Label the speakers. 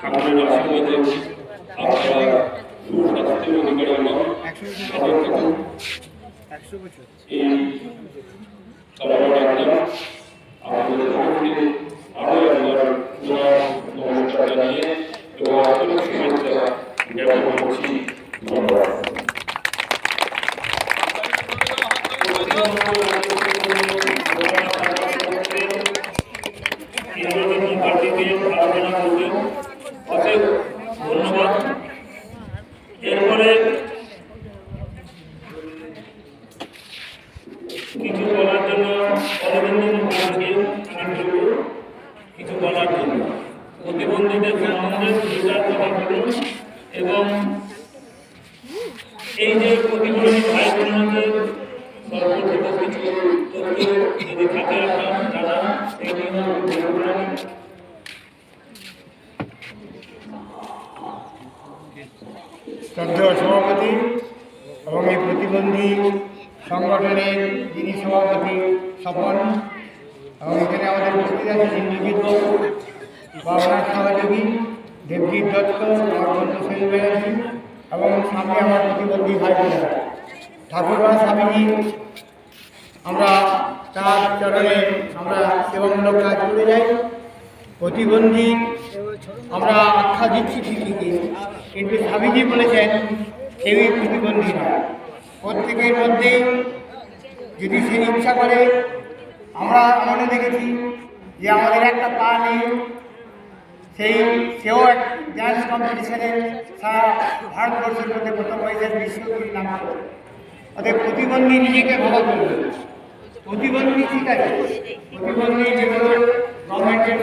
Speaker 1: ঠাকুরের আশীর্বাদে আপনারা সুস্বাস্থ্যের অধিকারী হন, ভালো থাকুন। এই কামনা রাখলাম। আমাদের সকলকে আরো একবার নমস্কার জানিয়ে এবং আন্তরিক শুভেচ্ছা জ্ঞাপন করছি। ধন্যবাদ। ধন্যবাদ। এরপরে কিছু বলার জন্য কিছু বলার জন্য প্রতিবন্ধীদের সম্বন্ধে বিচার কথা বলুন এবং এই যে প্রতিবন্ধী ভাই বোনদের সর্বপ্রথম কিছু তথ্য যদি থাকে আপনার জানা সেই নিয়ে
Speaker 2: শ্রদ্ধেয় সভাপতি এবং এই প্রতিবন্ধী সংগঠনের যিনি সভাপতি স্বপন এবং এখানে আমাদের উপস্থিত আছে ইন্দ্রজিৎ বাবু বা ওনার সহযোগী দেবজিৎ দত্ত, আমার বন্ধু শৈল ব্যানার্জি এবং সামনে আমার প্রতিবন্ধী ভাই বোনেরা ঠাকুরবা স্বামীজি, আমরা তার চরণে আমরা সেবামূলক কাজ করে যাই। প্রতিবন্ধী আমরা আখ্যা দিচ্ছি ঠিকই, কিন্তু স্বামীজি বলেছেন কেউই প্রতিবন্ধী নয়, প্রত্যেকের মধ্যে যদি সে ইচ্ছা করে। আমরা মনে দেখেছি যে আমাদের একটা পা নেই, সেও এক ডান্স কম্পিটিশনে সারা ভারতবর্ষের মধ্যে প্রথম হয়েছে, বিশ্বগুলির নাম করে। অর্থাৎ প্রতিবন্ধী নিজেকে ভাবা করবে, প্রতিবন্ধী ঠিক আছে, প্রতিবন্ধী যেগুলো গভর্নমেন্টের